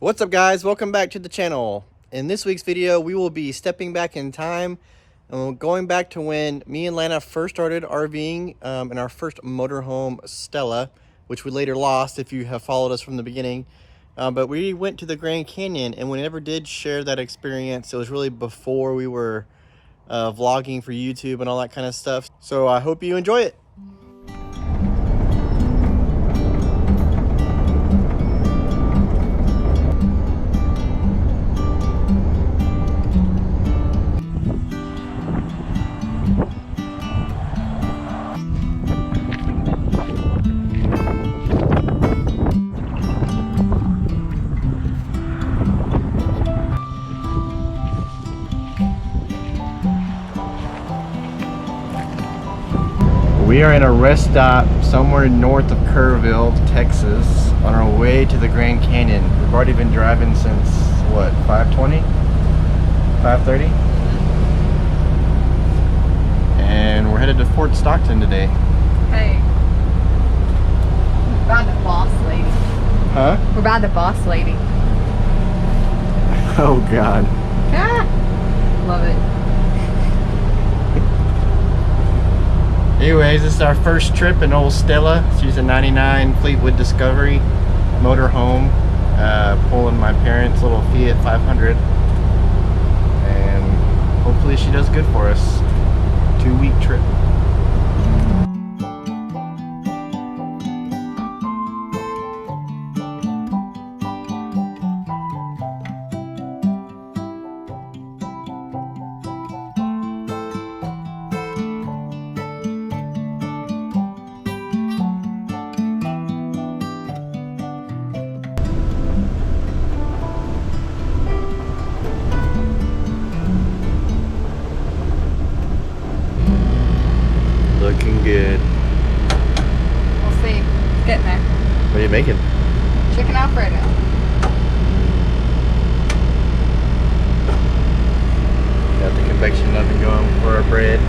What's up, guys? Welcome back to the channel. In this week's video, we will be stepping back in time and going back to when me and Lana first started RVing in our first motorhome, Stella, which we later lost if you have followed us from the beginning. But we went to the Grand Canyon, and we never did share that experience. It was really before we were vlogging for YouTube and all that kind of stuff. So I hope you enjoy it. We are in a rest stop somewhere north of Kerrville, Texas, on our way to the Grand Canyon. We've already been driving since, what, 5:20? 5:30? And we're headed to Fort Stockton today. Hey. We're by the boss lady. Huh? We're by the boss lady. Oh, God. Ah, love it. Anyways, this is our first trip in old Stella. She's a 99 Fleetwood Discovery motorhome, pulling my parents' little Fiat 500. And hopefully she does good for us. 2-week trip. Looking good. We'll see. It's getting there. What are you making? Chicken Alfredo. Got the convection oven going for our bread.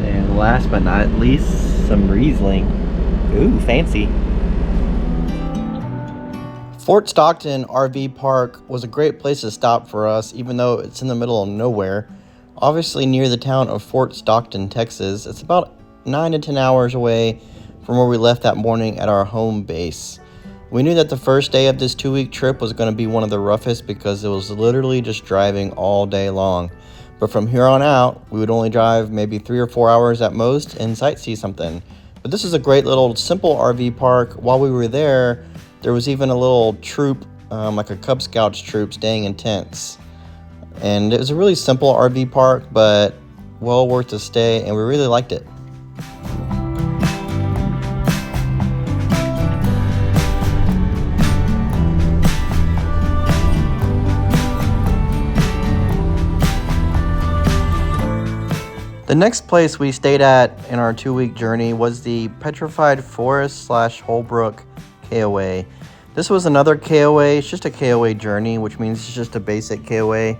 And last but not least, some Riesling. Ooh, fancy. Fort Stockton RV Park was a great place to stop for us, even though it's in the middle of nowhere. Obviously near the town of Fort Stockton, Texas. It's about 9 to 10 hours away from where we left that morning at our home base. We knew that the first day of this 2-week trip was going to be one of the roughest because it was literally just driving all day long. But from here on out, we would only drive maybe 3 or 4 hours at most and sightsee something. But this is a great little simple RV park. While we were there was even a little troop, like a Cub Scouts troop, staying in tents. And it was a really simple RV park, but well worth the stay, and we really liked it. The next place we stayed at in our 2-week journey was the Petrified Forest / Holbrook KOA. This was another KOA. It's just a KOA journey, which means it's just a basic KOA.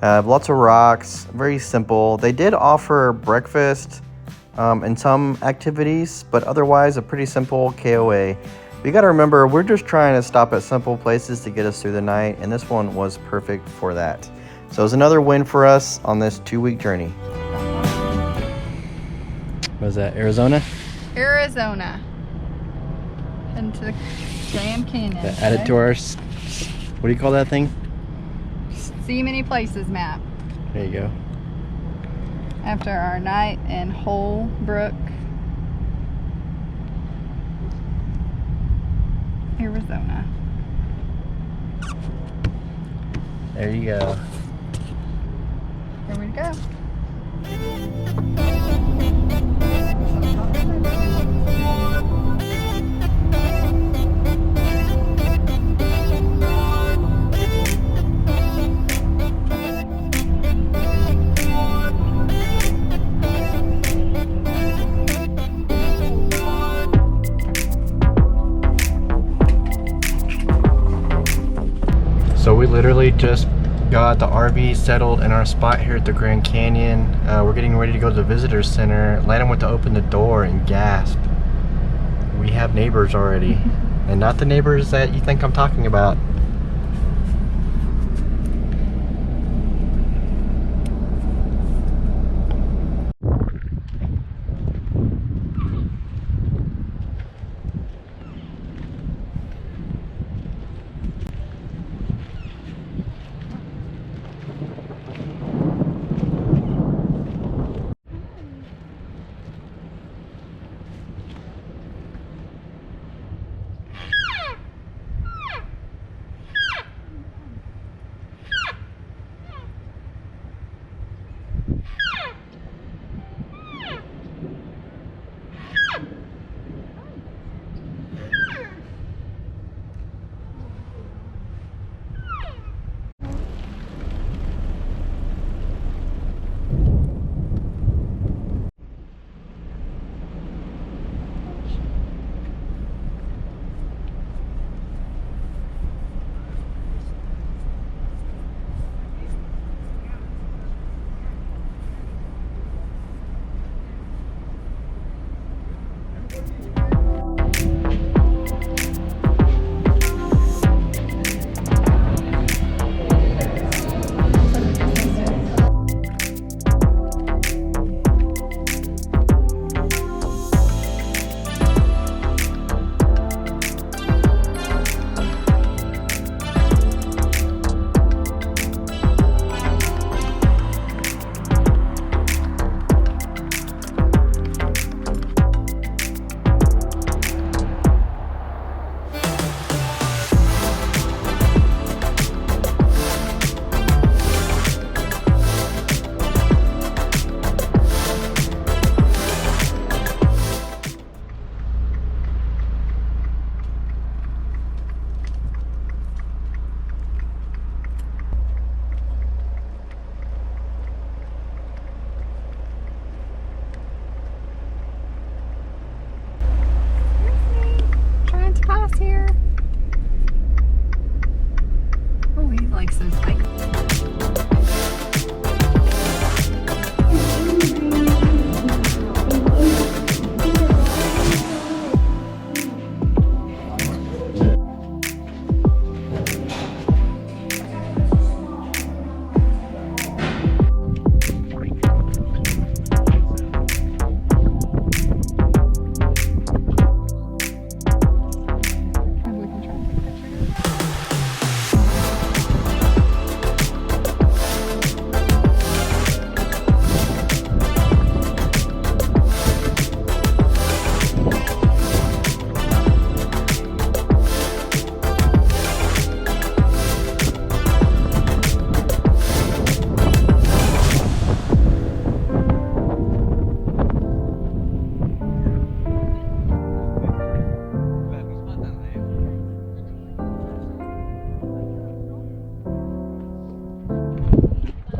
Lots of rocks, very simple. They did offer breakfast and some activities, but otherwise a pretty simple KOA. You got to remember, we're just trying to stop at simple places to get us through the night, and this one was perfect for that. So it was another win for us on this 2-week journey. What is that, Arizona? Arizona. Into the Grand Canyon. Added to our, what do you call that thing? See many places map. There you go. After our night in Holbrook, Arizona. There you go. Here we go. So we literally just got the RV settled in our spot here at the Grand Canyon. We're getting ready to go to the visitor center. Lana went to open the door and gasped. have neighbors already. And not the neighbors that you think I'm talking about. Trying to pass here. Oh, he likes those bike.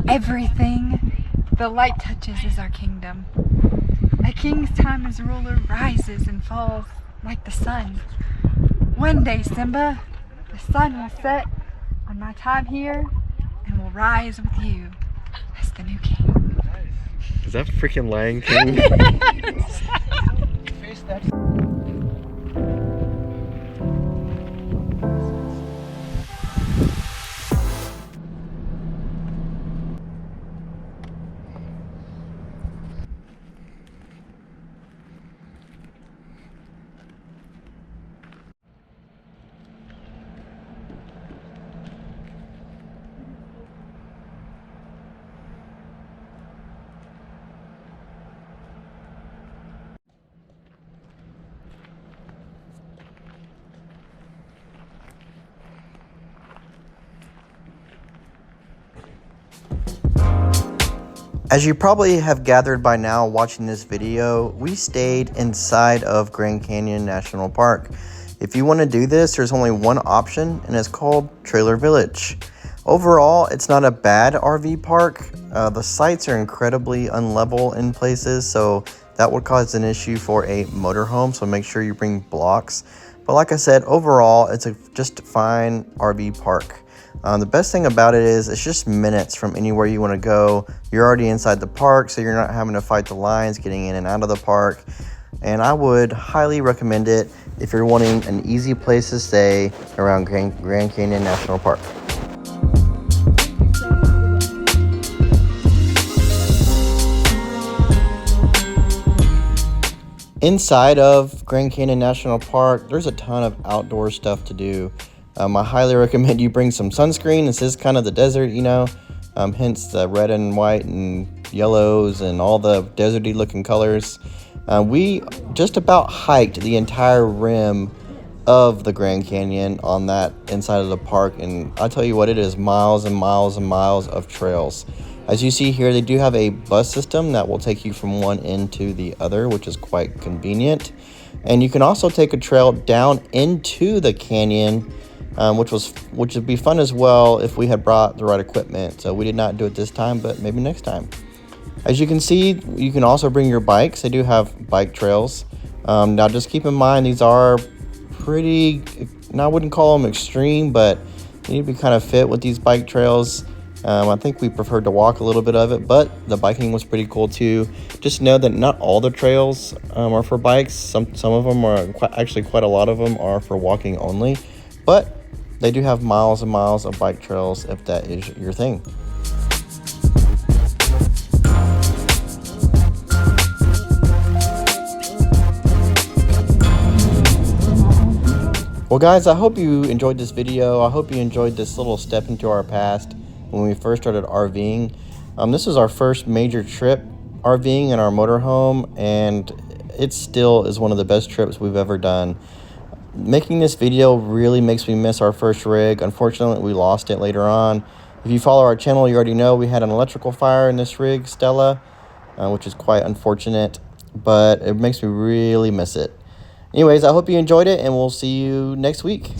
Everything the light touches is our kingdom. A king's time as ruler rises and falls like the sun. One day, Simba, the sun will set on my time here and will rise with you as the new king. Is that freaking Lion King? As you probably have gathered by now watching this video, we stayed inside of Grand Canyon National Park. If you want to do this, there's only one option, and it's called Trailer Village. Overall, it's not a bad RV park. The sites are incredibly unlevel in places, so that would cause an issue for a motorhome, so make sure you bring blocks. But like I said, overall, it's just a fine RV park. The best thing about it is it's just minutes from anywhere you want to go. You're already inside the park, so you're not having to fight the lines getting in and out of the park. And I would highly recommend it. if you're wanting an easy place to stay around Grand Canyon National Park. Inside of Grand Canyon National Park, there's a ton of outdoor stuff to do. I highly recommend you bring some sunscreen. This is kind of the desert, you know, hence the red and white and yellows and all the deserty looking colors. We just about hiked the entire rim of the Grand Canyon on that inside of the park, and I'll tell you what, it is miles and miles and miles of trails. As you see here, they do have a bus system that will take you from one end to the other, which is quite convenient. And you can also take a trail down into the canyon, which would be fun as well if we had brought the right equipment. So we did not do it this time, but maybe next time. As you can see, you can also bring your bikes. They do have bike trails. Now just keep in mind, these are pretty, I wouldn't call them extreme, but you need to be kind of fit with these bike trails. I think we preferred to walk a little bit of it, but the biking was pretty cool too. Just know that not all the trails are for bikes. Some of them are, actually quite a lot of them are for walking only, but they do have miles and miles of bike trails if that is your thing. Well guys, I hope you enjoyed this video. I hope you enjoyed this little step into our past when we first started RVing. This was our first major trip RVing in our motorhome, and it still is one of the best trips we've ever done. Making this video really makes me miss our first rig. Unfortunately, we lost it later on. If you follow our channel, you already know we had an electrical fire in this rig, Stella, which is quite unfortunate, but it makes me really miss it. Anyways, I hope you enjoyed it, and we'll see you next week.